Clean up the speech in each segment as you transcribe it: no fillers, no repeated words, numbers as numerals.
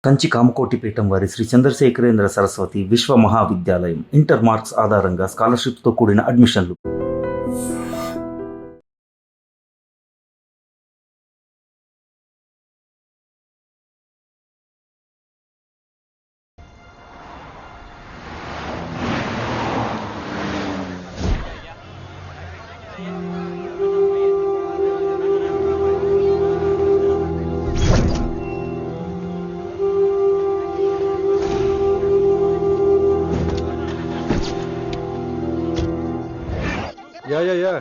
కంచి కామకోటి పీఠం వారి శ్రీ చంద్రశేఖరేంద్ర సరస్వతి విశ్వ మహావిద్యాలయం ఇంటర్ మార్క్స్ ఆధారంగా స్కాలర్షిప్తో కూడిన అడ్మిషన్లు. Yeah.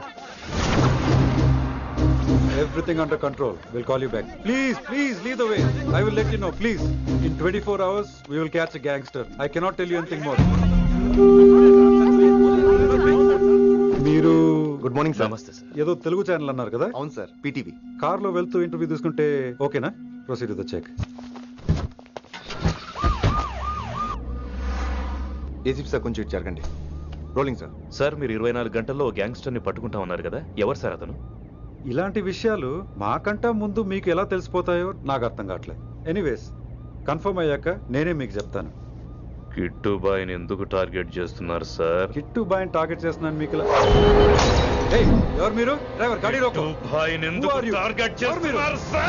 Everything under control. We'll call you back. Please, lead the way. I will let you know, please. In 24 hours, we will catch a gangster. I cannot tell you anything more. మీరు good morning sir. నమస్తే sir. ఏదో Telugu channel అన్నారు కదా? అవును sir, PTV. కార్లో వెళ్తూ interview తీసుకుంటే ఓకేనా? Proceed with the check. ACP sir, కొంచెం ఇటు జరగండి. Rolling sir. సార్, మీరు 24 గంటల్లో గ్యాంగ్స్టర్ ని పట్టుకుంటా ఉన్నారు కదా, ఎవరు సార్ అతను? ఇలాంటి విషయాలు మాకంటా ముందు మీకు ఎలా తెలిసిపోతాయో నాకు అర్థం కావట్లేదు. ఎనీవేస్, కన్ఫర్మ్ అయ్యాక నేనే మీకు చెప్తాను. కిట్టుబాయిని ఎందుకు టార్గెట్ చేస్తున్నారు సార్? కిట్టు బాయ్ని టార్గెట్ చేస్తున్నాను మీకు ఇలా. ఏయ్, ఎవరు మీరు? డ్రైవర్, గాడి రోకో. కిట్టుబాయిని ఎందుకు Who are you? టార్గెట్ ఎవరు మీరు? చేస్తున్నారు సార్?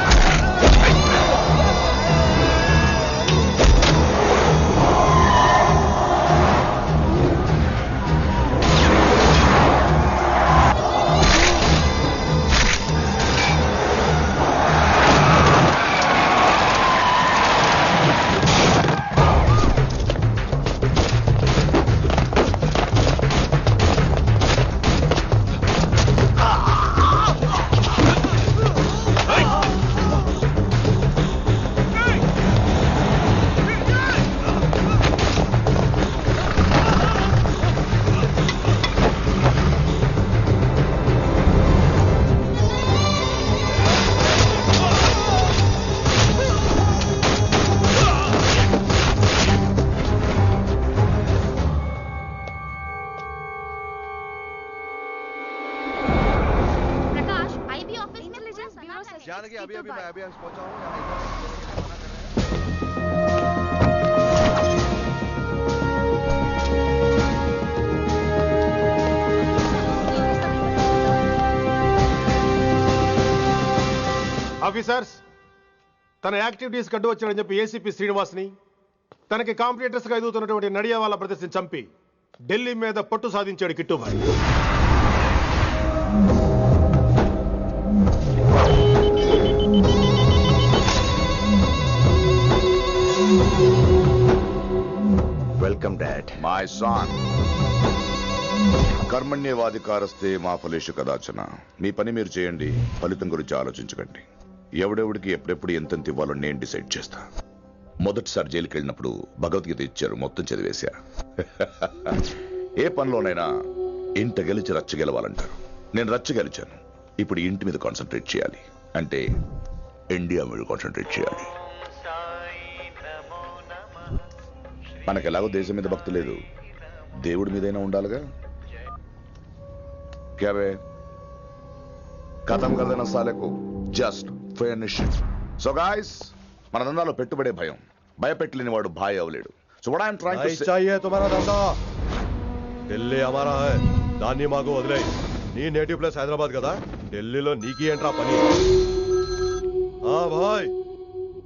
प्रकाश, आईबी ऑफिस इंटेलिजेंस ब्यूरो से जानकी, अभी मैं पहुंचा हूँ। ఆఫీసర్స్, తన యాక్టివిటీస్ కడ్డు వచ్చాడని చెప్పి ఏసీపీ శ్రీనివాస్ని, తనకి కాంపిటీటర్స్గా ఎదుగుతున్నటువంటి నడియా వాళ్ళ ప్రదర్శన చంపి ఢిల్లీ మీద పట్టు సాధించాడు Kittubhai. Welcome dad. My son, కర్మణ్యేవాధికారస్తే మా ఫలేషు కదాచన. మీ పని మీరు చేయండి, ఫలితం గురించి ఆలోచించకండి. ఎవడెవడికి ఎప్పుడెప్పుడు ఎంతెంత ఇవ్వాలో నేను డిసైడ్ చేస్తా. మొదటిసారి జైలుకి వెళ్ళినప్పుడు భగవద్గీత ఇచ్చారు, మొత్తం చదివేశా. ఏ పనిలోనైనా ఇంట గెలిచి రచ్చ గెలవాలంటారు. నేను రచ్చ గెలిచాను. ఇప్పుడు ఇంటి మీద కాన్సన్ట్రేట్ చేయాలి, అంటే ఇండియా మీద కాన్సన్ట్రేట్ చేయాలి. మనకు ఎలాగో దేశం మీద భక్తి లేదు, దేవుడి మీదైనా ఉండాలిగా. క్యాబే ఖతం కదన సాలకు జస్ట్ ఫినిష్. సో గాయ్స్, మన దందాలో పెట్టుబడే భయం. భయపెట్టలేని వాడు భాయ్ అవలేడు. So what I'm trying to say, चाहिए तुम्हारा धंधा, ఢిల్లీ हमारा है. దాన్ని మాకు వదిలేయ్. నీ నేటివ్ ప్లేస్ హైదరాబాద్ కదా, ఢిల్లీలో నీకి ఏంట్రా పని? हाँ भाई,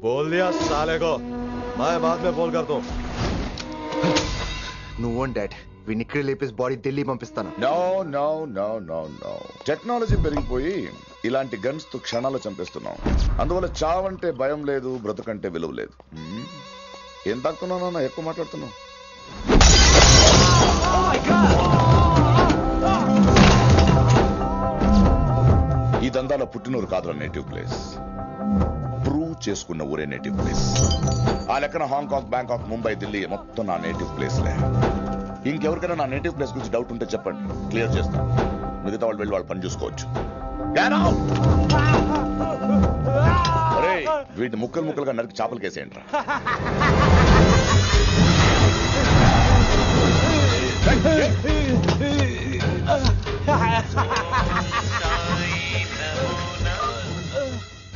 बोल दिया साले को, मैं बाद में बोल करता हूँ. నువ్వు డాడ్, వీడిని ఇక్కడ లేపేసి బాడీ ఢిల్లీ పంపిస్తాను. No no no no no. Technology పెరిగిపోయి ఇలాంటి గన్స్ తో క్షణాలు చంపేస్తున్నాం. అందువల్ల చావంటే భయం లేదు, బ్రతుకంటే విలువ లేదు. ఏం తాకుతున్నావు నాన్న, ఎక్కువ మాట్లాడుతున్నావు. ఈ దందాలో పుట్టినూరు కాదురా నేటివ్ ప్లేస్, ప్రూవ్ చేసుకున్న ఊరే నేటివ్ ప్లేస్. ఆ లెక్కన హాంకాంగ్, బ్యాంకాక్, ముంబై, ఢిల్లీ మొత్తం నా నేటివ్ ప్లేస్లే. ఇంకెవరికైనా నా నేటివ్ ప్లేస్ గురించి డౌట్ ఉంటే చెప్పండి, క్లియర్ చేస్తాను. మిగతా వాళ్ళు వెళ్ళి వాళ్ళు పని చూసుకోవచ్చు. వీటిని ముక్కలు ముక్కలుగా నరికి చేపలు కేసేయండి రా.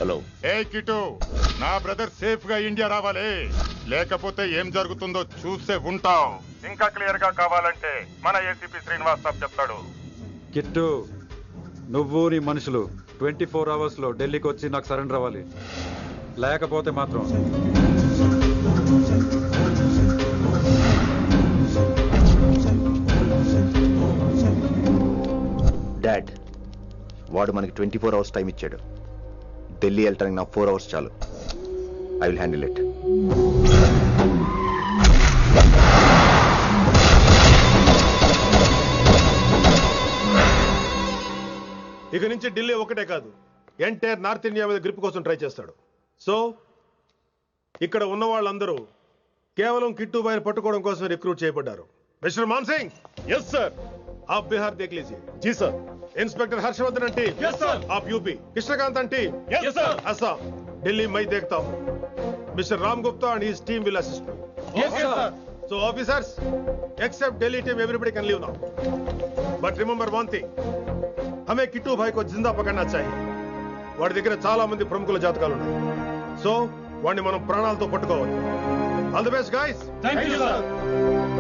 హలో, ఏ రే కిటు, నా బ్రదర్ సేఫ్ గా ఇండియా రావాలి, లేకపోతే ఏం జరుగుతుందో చూసే ఉంటావు. ఇంకా క్లియర్ గా కావాలంటే మన ఏసీపీ శ్రీనివాస్ సాబ్ చెప్తాడు. కిట్టు, నువ్వు నీ మనుషులు 24 hours లో ఢిల్లీకి వచ్చి నాకు సరెండర్ అవ్వాలి. లేకపోతే మాత్రం డాడ్, వాడు మనకి 24 hours టైం ఇచ్చాడు. ఢిల్లీ వెళ్ళటానికి నాకు 4 hours చాలు. I will handle it. ఇక నుంచి ఢిల్లీ ఒకటే కాదు, ఎంటైర్ నార్త్ ఇండియా మీద గ్రిప్ కోసం ట్రై చేస్తాడు. సో ఇక్కడ ఉన్న వాళ్ళందరూ కేవలం కిట్టుబాయిని పట్టుకోవడం కోసం రిక్రూట్ చేయబడ్డారు. మిస్టర్ మాన్సింగ్. Yes sir. आप बिहार देख लीजिए. जी sir. Inspector Harshvardhan T. Yes sir. आप UP. Krishnakant T. Yes sir. Assam. Delhi मैं देखता हूँ. Mister Ram Gupta and his team will assist me. Yes sir. So officers, except Delhi team, everybody can leave now. But remember one thing, हमें किट्टू भाई को जिंदा पकड़ना चाहिए. వాడి దగ్గర చాలా మంది ప్రముఖుల జాతకాలు ఉన్నాయి. సో వాడిని మనం ప్రాణాలతో పట్టుకోవాలి. All the best guys. Thank you sir.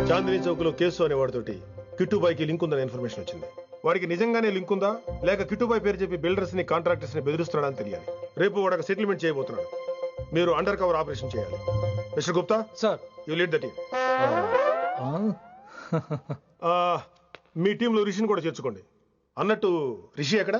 Chandni Chowk లో కేసు అనే వాడితోటి కిట్టుబాయికి లింక్ ఉందని ఇన్ఫర్మేషన్ వచ్చింది. వాడికి నిజంగానే లింక్ ఉందా లేక కిట్టుబాయి పేరు చెప్పి బిల్డర్స్ ని కాంట్రాక్టర్స్ ని బెదిరిస్తున్నాడని తెలియాలి. రేపు వాడు సెటిల్మెంట్ చేయబోతున్నాడు. మీరు అండర్ కవర్ ఆపరేషన్ చేయాలి. Mister Gupta sir, you lead the team. మీ టీంలో రిషిని కూడా చేర్చుకోండి. అన్నట్టు రిషి ఎక్కడ?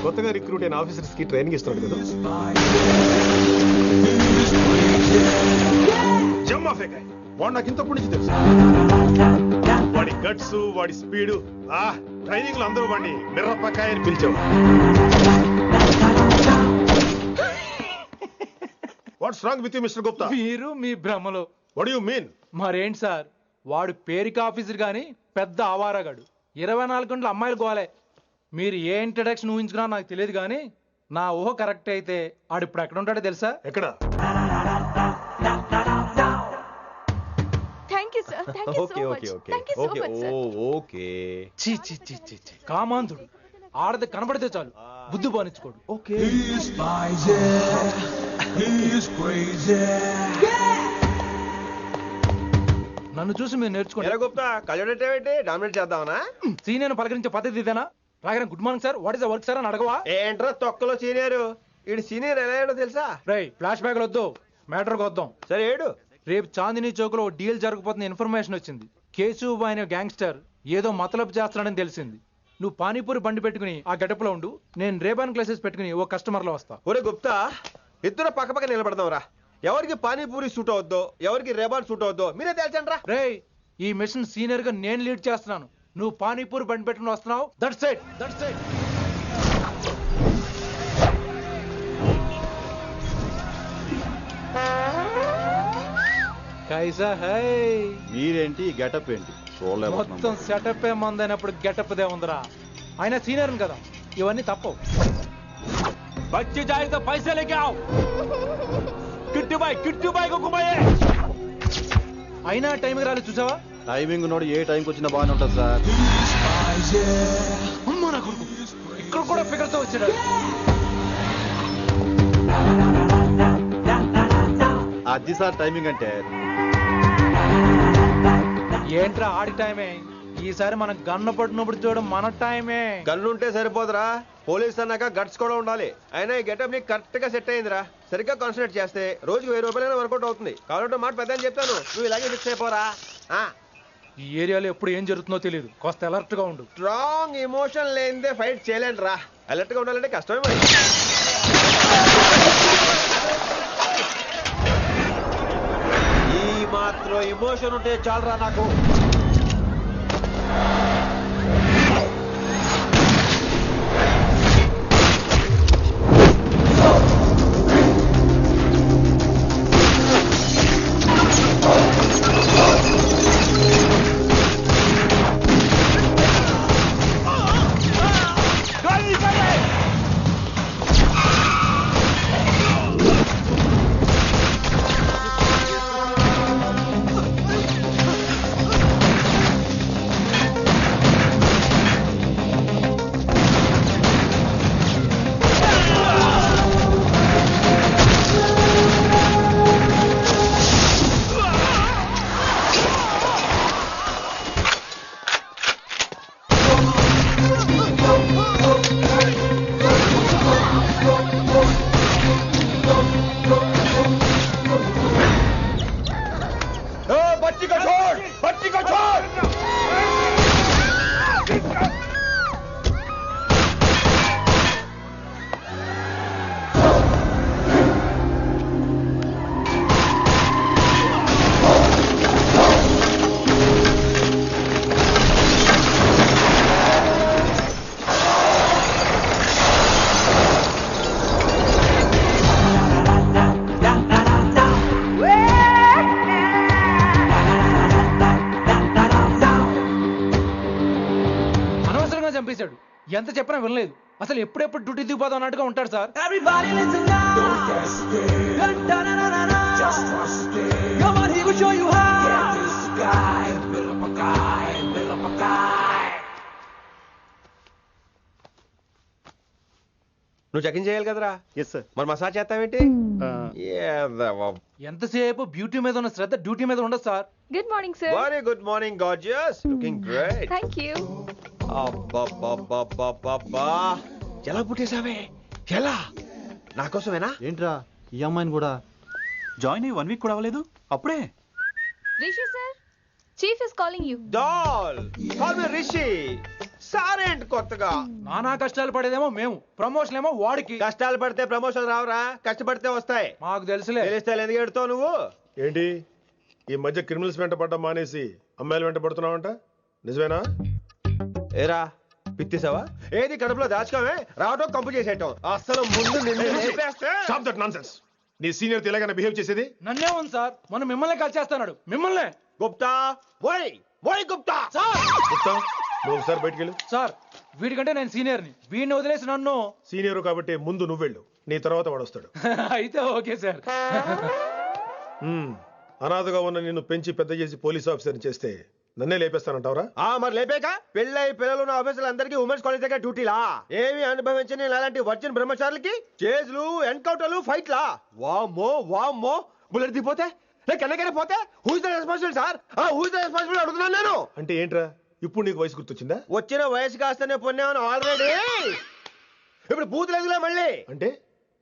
కొత్తగా రిక్రూట్ అయిన ఆఫీసర్స్ కి ట్రైనింగ్ ఇస్తున్నాడు కదా. జమ్మా ఫేకాయ్. వాడు నాకు ఇంతప్పటి నుంచి తెలుసు. వాడి గట్స్, వాడి స్పీడు, ట్రైనింగ్ లో అందరూ వాడిని మిర్రపకాయ అని పిలిచాడు. What's wrong with you mister Gupta? మీరు మీ భ్రమలో. What you mean? మరేంటి సార్, వాడు పేరుకి ఆఫీసర్ గాని పెద్ద ఆవారగాడు. 24 గంటలు అమ్మాయిలు గోలే. మీరు ఏ ఇంట్రడక్షన్ ఊహించుకున్నా నాకు తెలియదు కానీ నా ఊహ కరెక్ట్ అయితే ఆడు ఇప్పుడు ఎక్కడ ఉంటాడో తెలుసా? ఎక్కడ? కామాంధుడు. ఆడది కనబడితే చాలు బుద్ధి బానించుకోడు. ఓకే. నన్ను చూసి మీరు నేర్చుకోండి. సీనియర్ పలకరించే పద్ధతి ఇదేనా? రాగానే good morning sir, what is the work sir అని అడగవా? ఏంట్రా తొక్కలో సీనియర్? ఈడు సీనియర్ ఎలా ఏడో తెలుసా? రై ఫ్లాష్ బ్యాక్ వద్దు, మ్యాటర్ వద్దాం. సరే ఏడు. రేపు చాందినీ చౌక్ లో డీల్ జరగబోతున్న ఇన్ఫర్మేషన్ వచ్చింది. కేశవ్ అనే గ్యాంగ్స్టర్ ఏదో మతలబు చేస్తున్నాడని తెలిసింది. నువ్వు పానీపూరి బండి పెట్టుకుని ఆ గడపలో ఉండు, నేను రేబాన్ క్లాసెస్ పెట్టుకుని ఓ కస్టమర్ లో వస్తా. ఒరే గుప్తా, ఇద్దరు పక్క పక్క నిలబడదాంరా. ఎవరికి పానీపూరి సూట్ అవుద్దో, ఎవరికి రేబాన్ సూట్ అవుద్దో మీరే తెలుసండ్రా. రే, ఈ మిషన్ సీనియర్ గా నేను లీడ్ చేస్తున్నాను. నువ్వు పానీపూరి బండి పెట్టుకుని వస్తున్నావు. That's it, that's it. కైసా హై? మీరేంటి గెటప్ ఏంటి? మొత్తం సెటప్ ఏమందైనప్పుడు గెటప్ దే ఉందరా. ఆయన సీనియర్ కదా, ఇవన్నీ తప్పవు. బచ్చి జాయితో పైసా లేకే ఆవ్. కిట్టుబాయ్ కుక్కుబాయే. అయినా టైంకి రాలేదు చూసావా? టైమింగ్ నోడు ఏ టైంకి వచ్చినా బాగానే ఉంటుంది సార్. అమ్మా నా కొడుకు, ఇక్కడ కూడా ఫిగర్తో వచ్చాడు. అది సార్ టైమింగ్ అంటే. ఏంట్రా ఆడి టైమే? ఈసారి మనం గన్ను పట్టినప్పుడు చూడడం మన టైమే. గన్ను ఉంటే సరిపోదురా, పోలీస్ అన్నాక గట్స్ కూడా ఉండాలి. అయినా ఈ గెటప్ నీకు కరెక్ట్ గా సెట్ అయిందిరా. సరిగ్గా కాన్సన్ట్రేట్ చేస్తే రోజుకి 1000 రూపాయలైనా వర్కౌట్ అవుతుంది. కాబట్టి మాట పెద్ద అని చెప్తాను, నువ్వు ఇలాగే ఫిక్స్ అయిపోరా. ఈ ఏరియాలో ఎప్పుడు ఏం జరుగుతుందో తెలియదు, కాస్త అలర్ట్ గా ఉండు. స్ట్రాంగ్ ఎమోషన్ లేనిదే ఫైట్ చేయలేండి రా. అలర్ట్ గా ఉండాలంటే కష్టమే మరి. ఈ మాత్రం ఎమోషన్ ఉంటే చాలరా నాకు. ఎంత చెప్పినా వినలేదు. అసలు ఎప్పుడెప్పుడు డ్యూటీ దిగిపోదాం అన్నట్టుగా ఉంటాడు సార్. నువ్వు చెకింగ్ చేయాలి కదరా? Yes sir. మరి మసాజ్ చేస్తావేంటి? ఎంతసేపు బ్యూటీ మీద ఉన్న శ్రద్ధ డ్యూటీ మీద ఉండదు sir. Good morning sir. Very good morning gorgeous, looking great. Thank you. అబ్బబ్బబ్బబ్బబ్బా, ఎలా పుట్టేశావే? ఎలా? నా కోసమేనా? ఏంట్రా ఈ అమ్మాయిని కూడా జాయిన్ అయ్యి 1 వీక్ కూడా అవ్వలేదు అప్పుడే. Rishi sir, chief is calling you. Doll call me Rishi. సారేంటి కొత్తగా? నానా కష్టాలు పడేదేమో మేము, ప్రమోషన్ ఏమో వాడికి. కష్టాలు పడితే ప్రమోషన్ రావురా, కష్టపడితే వస్తాయి. మాకు తెలుసులే. తెలిస్తే ఎందుకు ఎడుతావు నువ్వు? ఏంటి ఈ మధ్య క్రిమినల్స్ వెంట పడ్డం మానేసి అమ్మాయిలు వెంట పడుతున్నావంట, నిజమేనా? ఏరా పిత్తిసావా? ఏది కడుపులో దాచుకోవే, రావటం కంపు చేసేయటం. అసలు ముందు నిన్ను లేపేస్తే. Stop that nonsense. నీ సీనియర్ ఎలాగైనా బిహేవ్ చేసేది? నన్నే ఉంది సార్, మనం మిమ్మల్ని కాల్ చేస్తున్నాడు. మిమ్మల్ని. గుప్తా ఓయ్ ఓయ్ గుప్తా. గుప్తా, నువ్వు ఒకసారి బయటికి వెళ్ళు. సార్ వీడికంటే నేను సీనియర్ని, వీడిని వదిలేసి నన్ను. సీనియర్ కాబట్టి ముందు నువ్వు వెళ్ళు, నీ తర్వాత వాడు వస్తాడు. అయితే ఓకే సార్. అనాథగా ఉన్న నిన్ను పెంచి పెద్ద చేసి పోలీస్ ఆఫీసర్ చేస్తే నన్నే లేపేస్తానంటావరా? మరి లేపాక పెళ్ళై పిల్లలు ఉన్న ఆఫీసులు అందరికీ ఉమెన్స్ కాలేజ్ దగ్గర డ్యూటీలా? ఏమి అనుభవించని అలాంటి వర్జిన్ బ్రహ్మచారులకి చేజ్లు, ఎన్కౌంటర్లు, ఫైట్లా? వామ్మో వామ్మో, బుల్లెట్ దిగిపోతే కన్నకైనా పోతే who is the responsible sir? Who is the responsible అడుగుతున్నాను నేను. అంటే ఏంట్రా ఇప్పుడు నీకు వయసు గుర్తొచ్చిందా? వచ్చిన వయసు కాస్తనే పొన్నాను ఆల్రెడీ. ఇప్పుడు బూతులేదులే మళ్ళీ. అంటే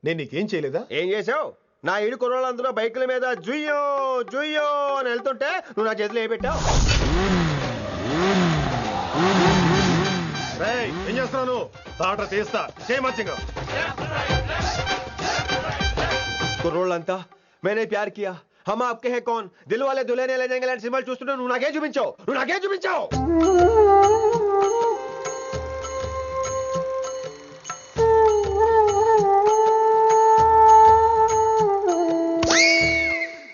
నేను నీకేం చేయలేదా? ఏం చేసావు? నా ఇడు కుర్రోళ్ళందరూ బైకుల మీద జుయ్యో జుయ్యో అని వెళ్తుంటే నువ్వు నా చేతిలో ఏ పెట్టావు? ఏం చేస్తున్నాను? తాట తీస్తా చేయమచ్చంగా. కుర్రోళ్ళంతా మేనే ప్యార్ కియా, హమ్ ఆప్కే హై కౌన్, దిల్ వాలే దుల్హనియా లే జాయేంగే లాంటి సినిమాలు చూస్తుంటే నువ్వు నాకే చూపించావు. నువ్వు నాకే చూపించావు.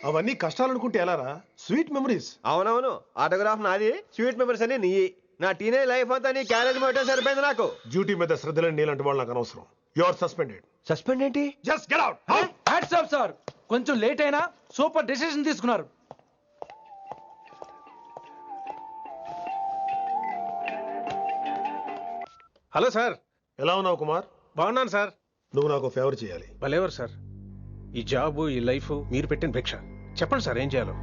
అవన్నీ కష్టాలు అనుకుంటే ఎలారా? Sweet memories. అవునవును, ఆటోగ్రాఫ్ నాది, స్వీట్ మెమరీస్ అని నీ. నా టీనేజ్ లైఫ్ అంతా నీ క్యారేజ్ మొత్తం సరిపోయింది నాకు. డ్యూటీ మీద శ్రద్ధలేని నీలాంటి వాళ్ళు నాకు అనవసరం. You are suspended. సస్పెండ్ ఏంటి? Just get out. Hats off sir, కొంచెం లేట్ అయినా సూపర్ డెసిషన్ తీసుకున్నారు. Hello sir. ఎలా ఉన్నావు కుమార్? బాగున్నాను సార్. నువ్వు నాకు ఫేవర్ చేయాలి. భలేవారు సార్. ఈ జాబు, ఈ లైఫ్ మీరు పెట్టిన భిక్ష. చెప్పండి సార్ ఏం చేయాలో.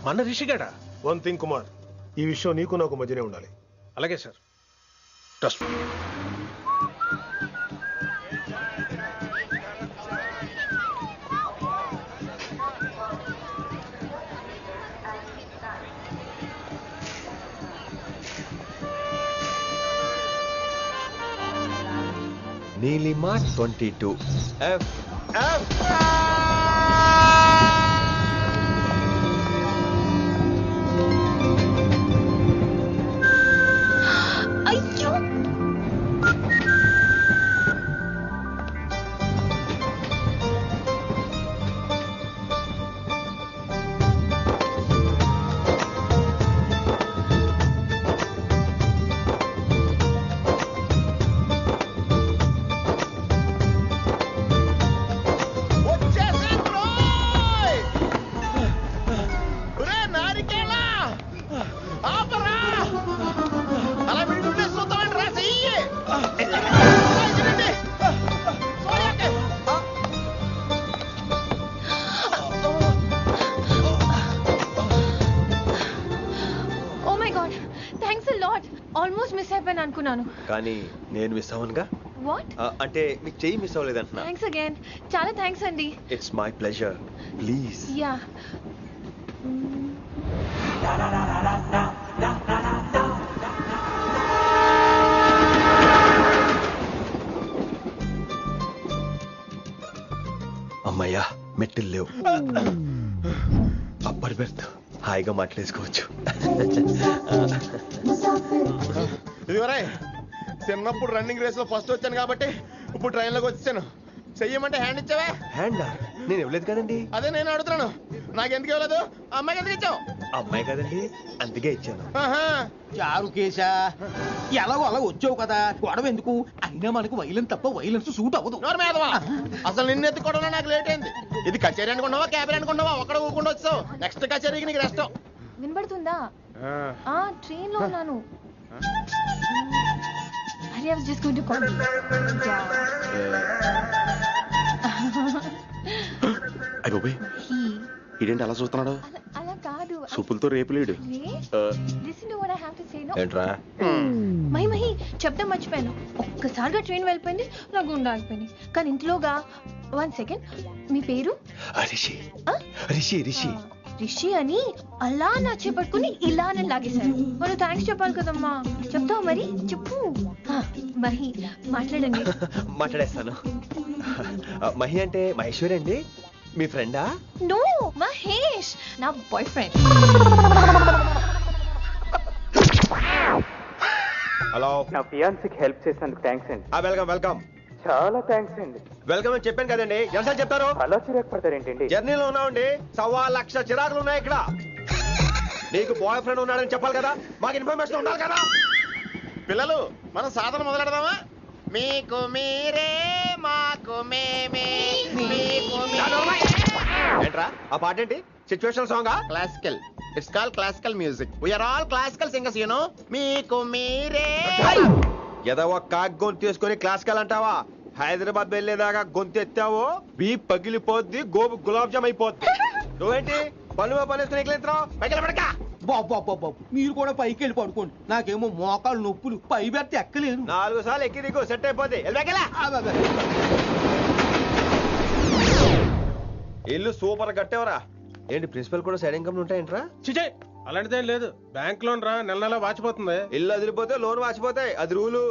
మన రిషిగాడా? వన్ థింగ్ కుమార్, ఈ విషయం నీకు నాకు మధ్యనే ఉండాలి. అలాగే sir. Trust. Neelima 22 F F. అయ్యో, ఆల్మోస్ట్ మిస్ అయిపోయాను అనుకున్నాను. కానీ నేను మిస్ అవ్వనుగా. వాట్? అంటే మీకు చెయ్యి మిస్ అవ్వలేదంటున్నా. థ్యాంక్స్ అగైన్, చాలా థ్యాంక్స్ అండి. It's my pleasure, please. Yeah. అమ్మయ్యా, మెట్టులు లేవు. అప్పర్ బెర్త్, హాయిగా మాట్లాడేసుకోవచ్చు. ఇదిగోరే, చిన్నప్పుడు రన్నింగ్ రేస్ లో ఫస్ట్ వచ్చాను కాబట్టి ఇప్పుడు ట్రైన్ లోకి వచ్చాను. చెయ్యమంటే హ్యాండ్ ఇచ్చావా? హ్యాండా? నేను ఇవ్వలేదు కదండి. అదే నేను అడుగుతున్నాను. నాకెందుకు ఇవ్వలేదు? అమ్మాయికి ఎందుకు ఇచ్చావు? అమ్మాయి కదండి అందుకే ఇచ్చాను. చారు కేశా ఎలాగో అలా వచ్చావు కదా, గొడవ ఎందుకు? అయినా మనకు వైలెన్స్ తప్ప వైలెన్స్ సూట్ అవ్వదు. అసలు నిన్ను ఎత్తుకోవడంలో నాకు లేట్ అయింది. ఇది కచేరీ అనుకున్నావా క్యాబరీ అనుకున్నావా? ఒక్కడ ఊకుండా వచ్చావు. నెక్స్ట్ కచేరీకి నీకు రెస్ట్. వినబడుతుందా? ట్రైన్ లో ఉన్నాను. I was just going to call you. అయ్యో ఇదేంటి అలా చూస్తున్నాడు? అలా కాదు. సూపులతో రేపులేడు. Listen to what I have to say, no? ఏంట్రా? మహి చెప్తా మర్చిపోయాను. ఒక్కసారిగా ట్రైన్ వెళ్ళిపోయింది, నా గుండె ఆగిపోయింది. కానీ ఇంట్లోగా 1 సెకండ్, మీ పేరు? రిషి. రిషి రిషి రిషి అని అలా నా చేపట్టుకుని ఇలా నన్ను లాగేశారు. మనం థ్యాంక్స్ చెప్పాలి కదమ్మా. చెప్తావు మరి? చెప్పు. మహి మాట్లాడండి. మాట్లాడేస్తాను. మహి అంటే మహేశ్వరి అండి, మీ ఫ్రెండా? నో, మహేష్ నా బాయ్ ఫ్రెండ్. హలో. నా ఫియాన్సీకి హెల్ప్ చేసినందుకు థ్యాంక్స్ అండి. Welcome welcome. చాలా థ్యాంక్స్ అండి. వెల్కమ్ అని చెప్పాను కదండి, ఎంత చెప్తారు? అలా చిరాకు పడతారేంటండి? జర్నీలో ఉన్నామండి, 1,00,000 చిరాకులు ఉన్నాయి ఇక్కడ. నీకు బాయ్ ఫ్రెండ్ ఉన్నాడని చెప్పాలి కదా, మాకు ఇన్ఫర్మేషన్ ఉండాలి కదా. పిల్లలు, మనం సాధన మొదలెడదామా? మీకు మీరే మాకు మేమే. ఏంట్రా ఆ పాట ఏంటి? సిచ్యువేషన్ సాంగా? Classical. It's called classical music. We are all classical singers, you know. మీకు మీరే. ఏదో ఒక కాక్ గొంతు తీసుకొని క్లాసికల్ అంటావా? హైదరాబాద్ వెళ్ళేదాకా గొంతు ఎత్తావో బీ పగిలిపోద్ది, గోబు గులాబ్ జామ్ అయిపోద్ది. నువ్వేంటి పనులు పనేసుకుని ఎక్కలేస్తున్నావు? పైకి పడక. బాబు మీరు కూడా పైకి వెళ్ళి పడుకోండి, నాకేమో మోకాలు నొప్పులు, పై బెర్త ఎక్కలేను. 4 సార్లు ఎక్కి దిగు, సెట్ అయిపోద్ది. ఇల్లు సూపర్ కట్టేవరా. ఏంటి ప్రిన్సిపల్ కూడా సైడ్ ఇన్కమ్ ఉంటాయంట్రా? చిచే అలాంటిదేం లేదు, బ్యాంక్ లోన్ రా, నెల నెల వాచిపోతుంది. ఇల్లు అదిరిపోతే లోన్ వాచిపోతాయి, అది రూలు.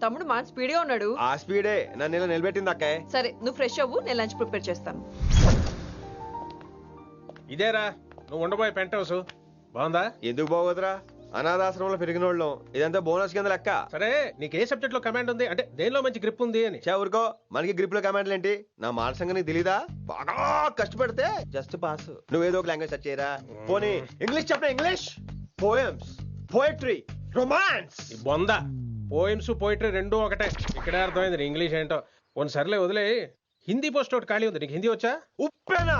తమ్ముడు మాట స్పీడ్ గా ఉన్నాడు. ఆ స్పీడే నన్ను ఇలా నిలబెట్టింది అక్కే. సరే నువ్వు ఫ్రెష్ అవ్వు, నేను లంచ్ ప్రిపేర్ చేస్తాను. ఇదేరా నువ్వు ఉండబోయే పెంట్ హౌస్, బాగుందా? ఎందుకు బాగోదురా, అనాథాశ్రమంలో పెరిగిన వాళ్ళం, ఇదంతా బోనస్ కింద లెక్క. సరే నీకు ఏ సబ్జెక్ట్ లో కమాండ్ ఉంది, అంటే దేనిలో మంచి గ్రిప్ ఉంది అని. ఊరుకో, మనకి గ్రిప్ లో కమాండ్లు ఏంటి? నా మాట సంగతి నీకు తెలీదా? బాగా కష్టపడితే జస్ట్ పాస్. నువ్వేదో ఒక లాంగ్వేజ్ సెర్చ్ చేయరా. పోనీ ఇంగ్లీష్ చెప్పిన ఇంగ్లీష్, పోయమ్స్, పోయట్రీ, రొమాన్స్. బొంద పోయిమ్స్ పోయిటరీ రెండూ ఒకటే. ఇక్కడే అర్థమైంది ఇంగ్లీష్ ఏంటో. కొన్ని సర్లే వదిలే, హిందీ పోస్ట్ ఒకటి ఖాళీ ఉంది, నీకు హిందీ వచ్చా? ఉప్పెన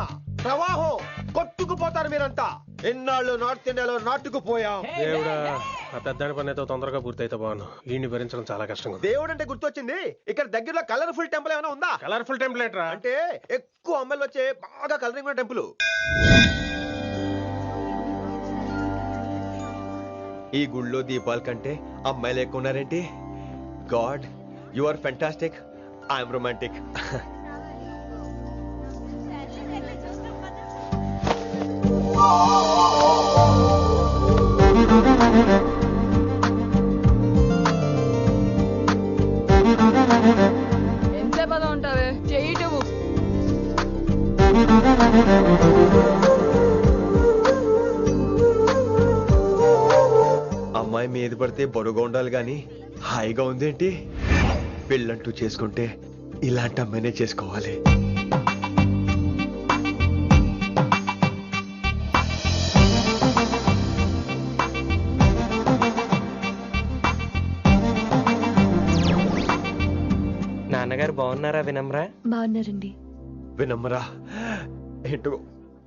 ప్రవాహం కొట్టుకుపోతారు మీరంతా. ఎన్నాళ్ళు నార్త్ ఇండియాలో నాటుకుపోయాం. దేవుడా, ఆ పెద్దాడి పని అయితే తొందరగా పూర్తయితే బాగున్నాను, వీడిని భరించడం చాలా కష్టంగా ఉంది. దేవుడు అంటే గుర్తొచ్చింది, ఇక్కడ దగ్గరలో కలర్ఫుల్ టెంపుల్ ఏమైనా ఉందా? కలర్ఫుల్ టెంపుల్ ఏంట్రా? అంటే ఎక్కువ అమ్మాయిలు వచ్చే బాగా కలరింగ్ ఉన్న టెంపుల్. ఈ గుళ్ళో దీపాల కంటే అమ్మాయిలు ఎక్కువ ఉన్నారేంటి? God, you are fantastic, I'm romantic. ఎంతసేపు అలా ఉంటావే, చెయ్యటము. అమ్మాయి మీద పడితే బరువుగా ఉండాలి గాని హాయిగా ఉందేంటి? పెళ్ళంటూ చేసుకుంటే ఇలాంటి అమ్మాయినే చేసుకోవాలి. నాన్నగారు బాగున్నారా వినమ్రా? బాగున్నారండి. వినమ్రా ఏంటో,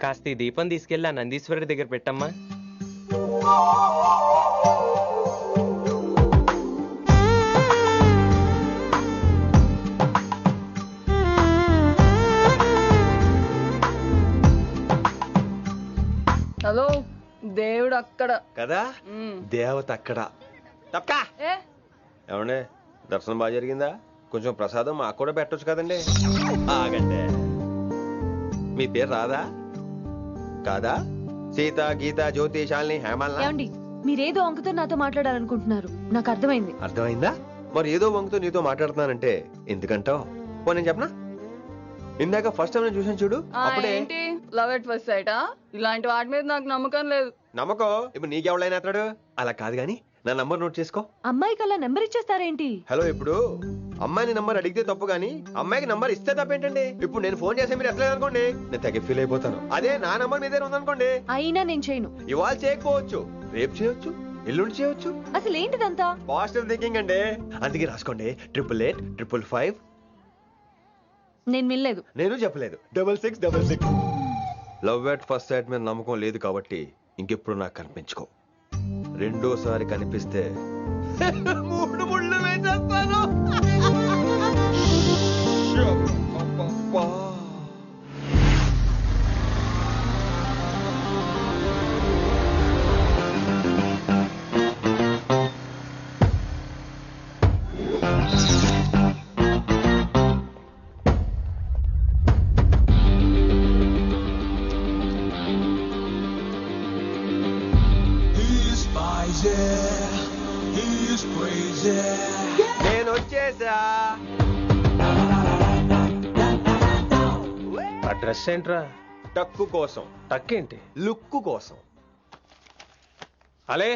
కాస్త ఈ దీపం తీసుకెళ్ళి ఆ నందీశ్వరుడి దగ్గర పెట్టమ్మా. హలో, దేవుడు అక్కడ కదా, దేవత అక్కడ. తప్పకా ఏ ఏమండే, దర్శనం బాగా జరిగిందా? కొంచెం ప్రసాదం మాకు కూడా పెట్టొచ్చు కదండి. ఆగండి, మీ పేరు రాదా? కాదా? సీత, గీత, జ్యోతి, శాలిని, హేమల్. ఏమండి, మీరేదో వంకతో నాతో మాట్లాడాలనుకుంటున్నారు, నాకు అర్థమైంది. అర్థమైందా? మరి ఏదో వంగుతో నీతో మాట్లాడుతున్నానంటే ఎందుకంటావు? పో నేను చెప్పనా? ఇందాక ఫస్ట్ టైం నేను చూసాను చూడు, అప్పుడే. ఏంటి లవ్ ఎట్ ఫస్ట్ సైటా? ఇలాంటి వాటి మీద నాకు నమ్మకం లేదు. నమ్మకం ఇప్పుడు నీకెవడైనా అతడు? అలా కాదు గాని నా నంబర్ నోట్ చేసుకో. అమ్మాయికి అలా నెంబర్ ఇచ్చేస్తారేంటి? హలో, ఇప్పుడు అమ్మాయిని నంబర్ అడిగితే తప్పు గానీ అమ్మాయికి నంబర్ ఇస్తే తప్పేంటండి? ఇప్పుడు నేను ఫోన్ చేస్తే మీరు ఎట్లా అనుకోండి, నేను తెగ ఫీల్ అయిపోతాను. అదే నా నంబర్ మీ దగ్గర ఉందనుకోండి, అయినా నేను చేయను. ఇవాళ చేయకపోవచ్చు, రేపు చేయొచ్చు, ఎల్లుండి చేయొచ్చు. అసలు ఏంటిదంతా? పాజిటివ్ థింకింగ్ అండి. అందుకే రాసుకోండి 888 నేను వినలేదు. నేను చెప్పలేదు 6666. లవ్ ఎట్ ఫస్ట్ సైట్ మీద నమ్మకం లేదు కాబట్టి ఇంకెప్పుడు నాకు కనిపించుకో. రెండోసారి కనిపిస్తే 3 ముళ్ళు వేసేస్తాను. నేను వచ్చేసా. ఆ డ్రెస్ ఏంట్రా? టక్కు కోసం. టక్కేంటి? లుక్కు కోసం. అలే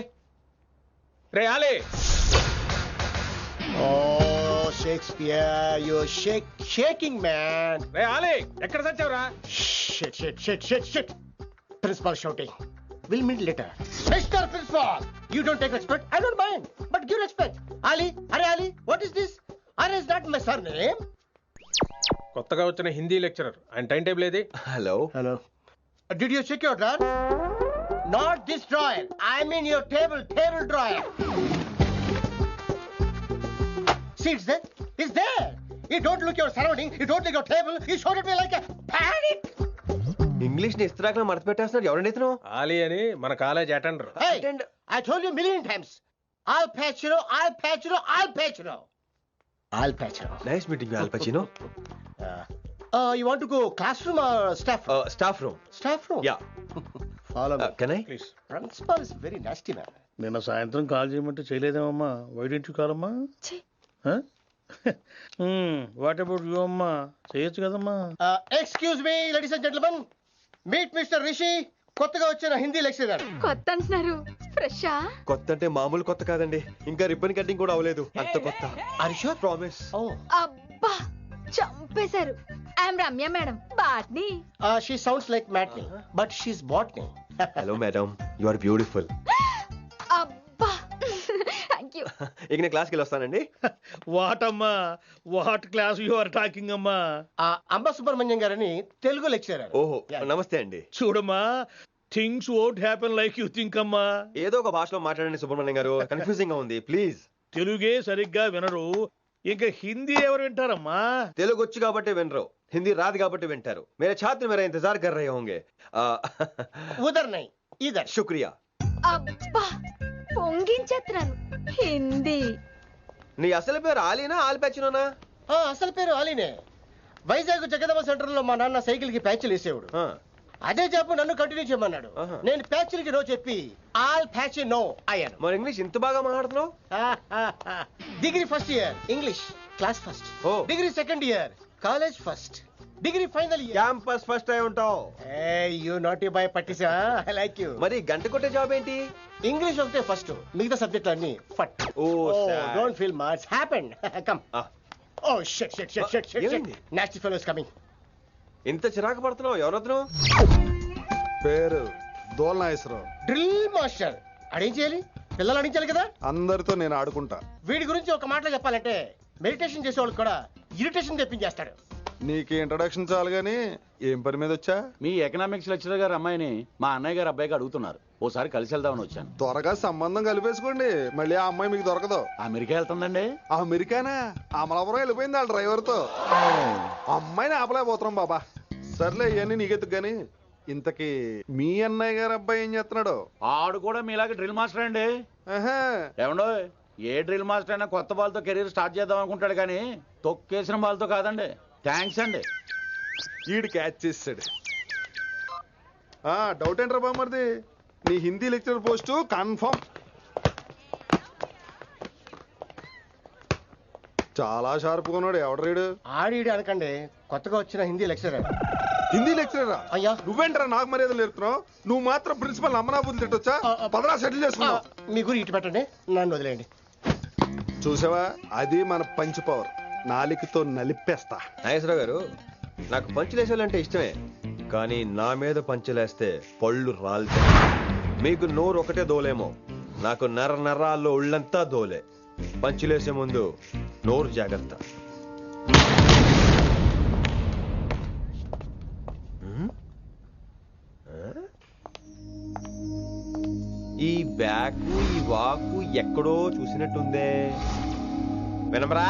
రే అలే. Oh, Shakespeare, you're shaking, man. రే అలే ఎక్కడ సచ్చావురా? Shit. Principal shouting. We'll meet later. Mr. Principal, you don't take respect. I don't mind, but give respect. Ali, Ali, what is this? Is that my surname? కొత్తగా వచ్చిన Hindi lecturer. ఆయన time table ఏది? Hello. Did you check your drawer? Not this drawer. I mean your table drawer. See, it's there. You don't look your surrounding. You don't look your table. You showed at me like a panic. English ని ఇస్త్రాక్ మడత పెట్టేస్తున్నారు. ఎవరండి ఇతను? ఆలీ అని మన college attender. Hey, I told you a million times. I'll patch you. Nice meeting you, Al Pacino. You want to go classroom or staff room? Staff room. Staff room? Yeah. Follow me. Can I? Please. Principal is very nasty, man. నిన్న సాయంత్రం call చేయమంటే చేయలేదేమమ్మా? Why don't you call అమ్మా? What about you అమ్మా? చేయొచ్చు కదమ్మా. Excuse me, ladies and gentlemen. Meet Mr. Rishi. కొత్తగా వచ్చిన Hindi lecturer. కొత్త అంటున్నారు, ఫ్రెషా? కొత్త అంటే మామూలు కొత్త కాదండి, ఇంకా రిబ్బన్ కటింగ్ కూడా అవ్వలేదు, అంత కొత్త. Are you sure? Promise. Oh. అబ్బా చంపేశారు. I'm Ramya madam, botany. She sounds like Matney, but she's botany. Hello madam, you are beautiful. అబ్బా థ్యాంక్ యూ. ఇక నేను క్లాస్కి వస్తానండి. వాట్ అమ్మా, what class you are talking అమ్మా? అంబ సుబ్రహ్మణ్యం గారని తెలుగు లెక్చరర్. ఓహో నమస్తే అండి. చూడమ్మా, things won't happen like you think అమ్మా. ఏదో ఒక భాషలో మాట్లాడండి సుబ్రహ్మణ్యం గారు, కన్ఫ్యూజింగ్ గా ఉంది ప్లీజ్. తెలుగే సరిగ్గా వినరు, ఇంకా హిందీ ఎవరు వింటారమ్మా? తెలుగు వచ్చు కాబట్టి వినరు, హిందీ రాదు కాబట్టి వింటారు. मेरे छात्र मेरा इंतजार कर रहे होंगे. उधर नहीं इधर. शुक्रिया. అబ్బా పొంగించేస్తున్నాను. హిందీ. నీ అసలు పేరు ఆలీనా, ఆల్ ప్యాచినోనా? అసలు పేరు ఆలీనే. వైజాగ్ జగదమ్మ సెంటర్ లో మా నాన్న సైకిల్ కి ప్యాచ్లు వేసేవాడు. అదే జాబ్ నన్ను కంటిన్యూ చేయమన్నాడు. నేను ప్యాచ్లకి నో చెప్పి ఆల్ ప్యాచ్ నో అయ్యాను. మరి ఇంగ్లీష్ ఇంత బాగా మాట్లాడుతున్నావు? Degree first year English class first. Degree second year college first. Degree final year campus first అయి ఉంటావు. యు నాటీ బాయ్ పట్టిసా. I like you. మరి గంట కొట్టే జాబ్ ఏంటి? ఇంగ్లీష్ ఒకటే ఫస్ట్, మిగతా సబ్జెక్టులు అన్ని ఫట్. Don't feel much happened. Come. Oh shit. Nasty fellow is coming. ఇంత చిరాకు పడుతున్నావు, ఎవరొద్దు? పేరు దోల్నాగేశ్వరరావు. Drill master. అడేం చేయాలి? పిల్లలు అడించాలి కదా. అందరితో నేను ఆడుకుంటా. వీడి గురించి ఒక మాటలో చెప్పాలంటే మెడిటేషన్ చేసే వాళ్ళకి కూడా ఇరిటేషన్ తెప్పించేస్తాడు. నీకు ఇంట్రడక్షన్ చాలు గానీ ఏం పని మీద వచ్చా? మీ ఎకనామిక్స్ లెక్చరర్ గారు అమ్మాయిని మా అన్నయ్య గారు అబ్బాయికి అడుగుతున్నారు, ఓసారి కలిసి వెళ్దామని వచ్చాను. త్వరగా సంబంధం కలిపేసుకోండి, మళ్ళీ ఆ అమ్మాయి మీకు దొరకదు. అమెరికా వెళ్తుందండి. అమెరికానా? అమలాపురం వెళ్ళిపోయింది వాళ్ళ డ్రైవర్ తో. అమ్మాయిని ఆపలేకపోతున్నాం బాబా. సర్లే ఇవన్నీ నీకెత్తుకు గాని, ఇంతకీ మీ అన్నయ్య గారు అబ్బాయి ఏం చేస్తున్నాడు? ఆడు కూడా మీలాగే డ్రిల్ మాస్టర్ అండి. ఏమండో, ఏ డ్రిల్ మాస్టర్ అయినా కొత్త బాల్తో కెరీర్ స్టార్ట్ చేద్దాం అనుకుంటాడు కానీ తొక్కేసిన బాల్తో కాదండి. థ్యాంక్స్ అండి. ఈడు క్యాచ్ చేసాడు. డౌట్ ఏంట్రా బామ్మర్ది, నీ హిందీ లెక్చరర్ పోస్టు కన్ఫర్మ్. చాలా షార్ప్ ఉన్నాడు. ఎవడ్రీడు? ఆడీడు అనకండి, కొత్తగా వచ్చిన హిందీ లెక్చరర్. హిందీ లెక్చరరా? అయ్యా నువ్వేంట్రా నాకు మర్యాదలు నేర్పుతున్నావు? నువ్వు మాత్రం ప్రిన్సిపల్ అమ్మనాబుద్ధి తిట్టొచ్చా? పదరా సెటిల్ చేసుకున్నావు. మీ గురి ఇటు పెట్టండి, నన్ను వదిలేయండి. చూసావా, అది మన పంచ్ పవర్. నాలికతో నలిపేస్తా. నాగేశ్వరరావు గారు, నాకు పంచులేసాలంటే ఇష్టమే, కానీ నా మీద పంచులేస్తే పళ్ళు రాలుతాయి. మీకు నోరు ఒకటే దోలేమో, నాకు నరాల్లో ఉళ్ళంతా దోలే. పంచులేసే ముందు నోరు జాగ్రత్త. ఈ బ్యాకు ఈ వాకు ఎక్కడో చూసినట్టుందే. వినమరా?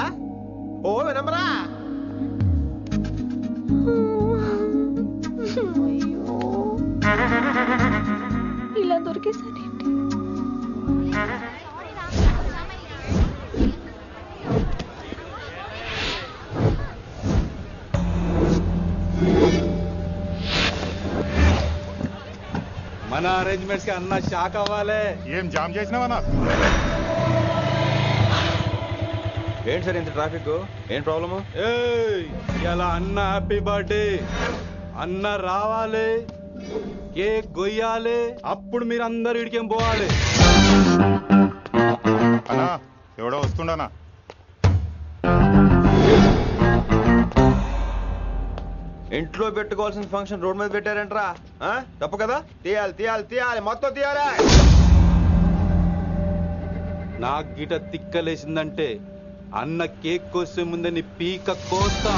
ఓ వినమరా? ఇలా దొరికేసాడేంటి? మన అరేంజ్మెంట్స్ కి అన్న షాక్ అవ్వాలి. ఏం జామ్ చేసినావన్నా? ఏంటి సార్ ఇంత ట్రాఫిక్? ఏం ప్రాబ్లము? ఇలా అన్న హ్యాపీ బర్త్డే, అన్న రావాలి, కేక్ గొయ్యాలి, అప్పుడు మీరు అందరు ఇడికేం పోవాలి. అన్నా ఎవడో వస్తుండనా? ఇంట్లో పెట్టుకోవాల్సిన ఫంక్షన్ రోడ్ మీద పెట్టారంట్రా. తప్పు కదా? తీయాలి తీయాలి తీయాలి, మొత్తం తీయాలి. నాకు గిట తిక్కలేసిందంటే అన్న కేక్ కోసే ముందే నీ పీక కోస్తా.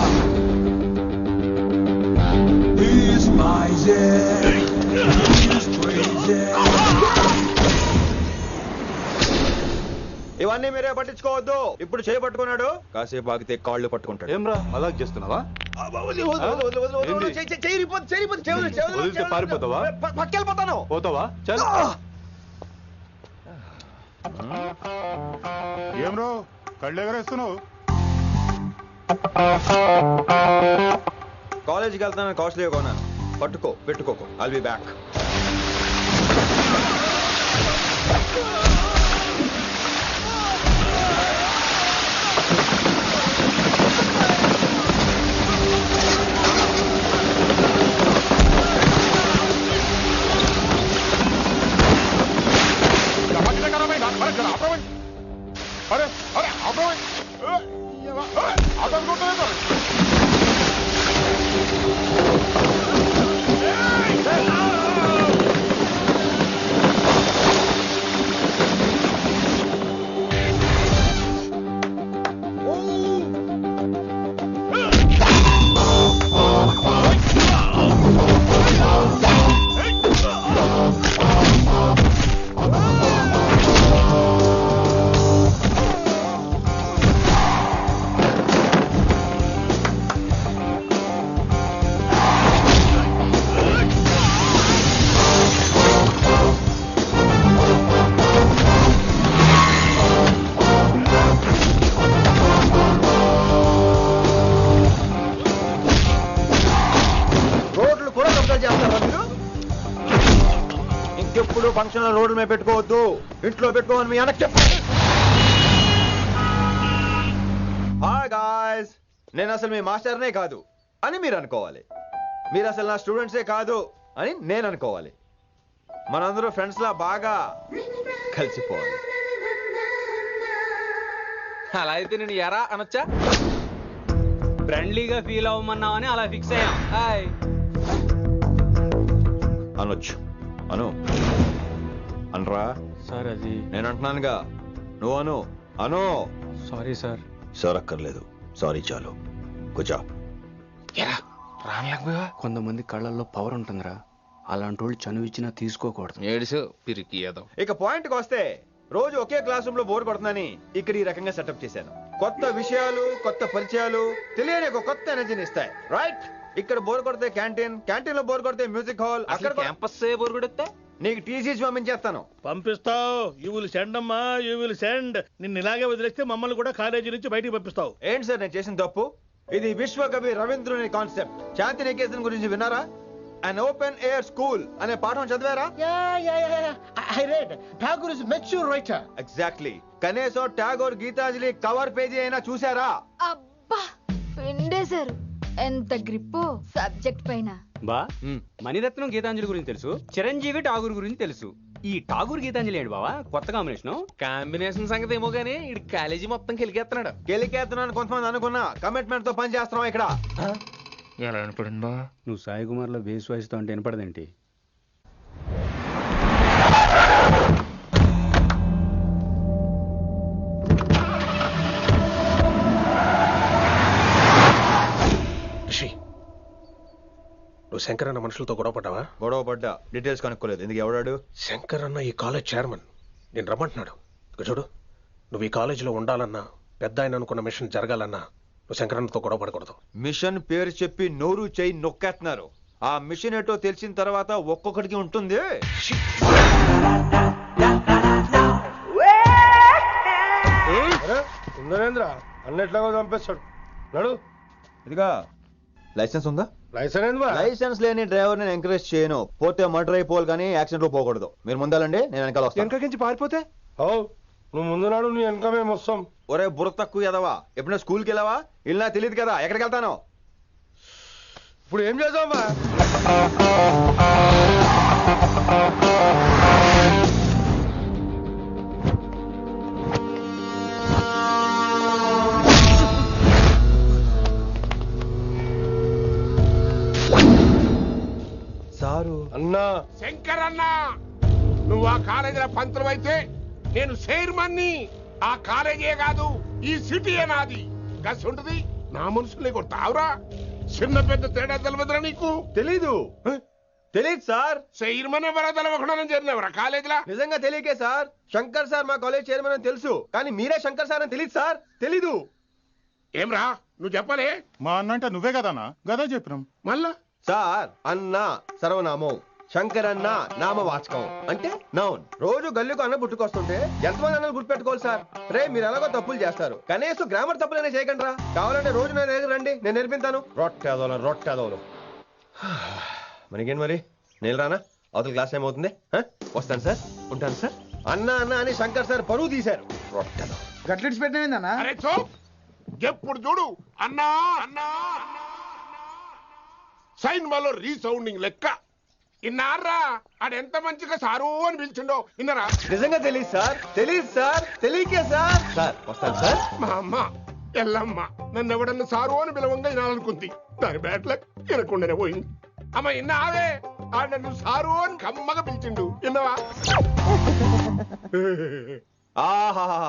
ఇవన్నీ మీరే పట్టించుకోవద్దు. ఇప్పుడు చేయి పట్టుకున్నాడు, కాసేపు ఆగితే కాళ్ళు పట్టుకుంటాడు. ఏమ్రా మజాక్ చేస్తున్నావా? పారిపోతావా? పక్కెళ్ళిపోతాను. పోతావా? చల్. ఏం రో కళ్ళు ఎగరేస్తున్నావు? కాలేజీకి వెళ్తాను, కాస్ట్లీగా కొన్నాను. పట్టుకో, పెట్టుకోకు. I'll be back. अरे अरे ఇంకెప్పుడు ఫంక్షన్ రోడ్ల మీద పెట్టుకోవద్దు, ఇంట్లో పెట్టుకోమని మీ అన్నకు చెప్పండి. హాయ్ గాయ్స్, నేను అసలు మీ మాస్టర్నే కాదు అని మీరు అనుకోవాలి. మీరు అసలు నా స్టూడెంట్సే కాదు అని నేను అనుకోవాలి. మనందరూ ఫ్రెండ్స్ లా బాగా కలిసిపోవాలి. అలా అయితే నేను ఎరా అనొచ్చా? ఫ్రెండ్లీగా ఫీల్ అవ్వమన్నావని అలా ఫిక్స్ అయ్యాం. హాయ్ అనొచ్చు. అను అనరా సార్. అది నేను అంటున్నానుగా, నువ్వు అను. అను. Sorry sir. సార్ అక్కర్లేదు, సారీ చాలు. కూర్చో. రానలేకపోయా? కొంతమంది కళ్ళల్లో పవర్ ఉంటుందిరా, అలాంటి వాళ్ళు చనువు ఇచ్చినా తీసుకోకూడదు. ఏడుసు పిరికి ఏదో. ఇక పాయింట్కి వస్తే, రోజు ఒకే క్లాస్ రూమ్ లో బోర్ కొడుతుందని ఇక్కడ ఈ రకంగా సెటప్ చేశాను. కొత్త విషయాలు, కొత్త పరిచయాలు తెలియని ఒక కొత్త ఎనర్జీని ఇస్తాయి. రైట్? ఇక్కడ బోర్ కొడితే క్యాంటీన్, క్యాంటీన్ లో బోర్ కొడితే మ్యూజిక్ హాల్, అక్కడ క్యాంపస్ బోర్ కొడితే నీకు టీసీస్ పంపించేస్తాను. పంపిస్తావు. యూ విల్ సెండ్ అమ్మా, యూ విల్ సెండ్. నిన్ను ఇలాగే వదిలేస్తే మమ్మల్ని కూడా కాలేజీ నుంచి బయటికి పంపిస్తావు. ఏంటి సార్ నేను చేసిన తప్పు? ఇది విశ్వకవి రవీంద్రుని కాన్సెప్ట్. శాంతి నికేతన్ గురించి విన్నారా? అన్ ఓపెన్ ఎయిర్ స్కూల్ అనే పాఠం చదివారా? I read. Tagore is a mature writer. Exactly. కనీసం టాగోర్ గీతాంజలి కవర్ పేజీ అయినా చూసారా? అబ్బా పిండేశారు. ఎంత గ్రిప్పు సబ్జెక్ట్ పైన. బా మణిరత్నం గీతాంజలి గురించి తెలుసు, చిరంజీవి ఠాగూర్ గురించి తెలుసు. ఈ ఠాగూర్ గీతాంజలి ఏంటి బావా కొత్త కాంబినేషన్ సంగతి ఏమో గానీ ఇడు కాలేజీ మొత్తం కెలికేస్తున్నాడు. గెలికేస్తున్నాను కొంతమంది అనుకున్నా కమిట్మెంట్ తో పని చేస్తున్నాం ఇక్కడ. ఎలా వినపడింది బా? నువ్వు సాయి కుమార్ లో బేస్ వాయిస్తో అంటే వినపడదేంటి? నువ్వు శంకర్ అన్న మనుషులతో గొడవ పడ్డావా? గొడవ పడ్డా, డీటెయిల్స్ కనుక్కోలేదు. ఎందుకు ఎవడాడు? శంకర్ అన్న ఈ కాలేజ్ చైర్మన్, నేను రమ్మంటున్నాడు. ఇక చూడు, నువ్వు ఈ కాలేజీలో ఉండాలన్నా, పెద్ద ఆయన అనుకున్న మిషన్ జరగాలన్నా నువ్వు శంకర్ అన్నతో గొడవ పడకూడదు. మిషన్ పేరు చెప్పి నోరు చేయి నొక్కేస్తున్నారు. ఆ మిషన్ ఏటో తెలిసిన తర్వాత ఒక్కొక్కడికి ఉంటుంది. ఉందనేంద్ర అన్నెట్లాగో చంపేస్తాడు. నడు. ఇదిగా లైసెన్స్ ఉందా? లైసెన్స్ లేని డ్రైవర్ నేను ఎంకరేజ్ చేయను. పోతే మర్డర్ అయిపోవాలి కానీ యాక్సిడెంట్ లో పోకూడదు. మీరు ముందాలండి, నేను వెనకాల వస్తాను. వెనకకించి పారిపోతే నువ్వు ముందు నాడు నీ వెనక మేము వస్తాం. ఒరే బుర్ర తక్కువ ఎదవా, ఎప్పుడైనా స్కూల్కి వెళ్ళావా? ఇలా తెలియదు కదా ఎక్కడికి వెళ్తాను. ఇప్పుడు ఏం చేద్దామా? సారు అన్నా, శంకర్ అన్న, నువ్వు ఆ కాలేజీలో పంతులు అయితే నేను చైర్మన్ని. ఆ కాలేజీ కాదు, ఈ సిటీయే నాది. గస్ ఉంటుంది నా మనుషుల్ని కొట్టావురా. చిన్న పెద్ద తేడా తెలియదురా నీకు? తెలీదు సార్. చైర్మన్ ఎవరో తెలవకుండా చేరినవరా కాలేజీలో? నిజంగా తెలియకే సార్. శంకర్ సార్ మా కాలేజ్ చైర్మన్ అని తెలుసు, కానీ మీరే శంకర్ సార్ అని తెలియదు సార్. తెలీదు. ఏమ్రా నువ్వు చెప్పలే? మా అన్న అంటే నువ్వే కదన్నా, గదా చెప్పినాం. మళ్ళా సార్ అన్న సర్వనామం, శంకర్ అన్న నామవాచకం అంటే నౌన్. రోజు గల్లీకు అన్న పుట్టుకొస్తుంటే ఎంతమంది అన్నలు గుర్తుపెట్టుకోవాలి సార్? రే మీరు ఎలాగో తప్పులు చేస్తారు, కనీసం గ్రామర్ తప్పులైనా చేయకండి రా. కావాలంటే రోజు నా దగ్గర రండి, నేను నేర్పిస్తాను. రొట్టెదోలు మనకేంటి మరి? నేను రానా? అవతల క్లాస్ టైం అవుతుంది. వస్తాను సార్, ఉంటాను సార్. అన్న అన్న అని శంకర్ సార్ పరువు తీశారు. రొట్టెదో గట్లెట్స్ పెట్టినా? అరే చో, ఎప్పుడు చూడు అన్నా అన్నా సైన్ మాలో రీసౌండింగ్ లెక్క. ఇన్నారా ఆడెంత మంచిగా సారు అని పిలిచిండో ఇన్నరా? నిజంగా తెలియదు సార్, తెలియదు సార్, తెలియకే సార్. సార్ వస్తాను సార్. మా అమ్మ ఎల్లమ్మ నన్ను ఎవడన్నా సారు అని పిలవంగా వినాలనుకుంది. దాని బ్యాట్లక్ వినకుండానే పోయింది. అమ్మ ఇన్నావే, ఆడ నన్ను సారు అని కమ్మగా పిలిచిండు. విన్నవా? ఆహా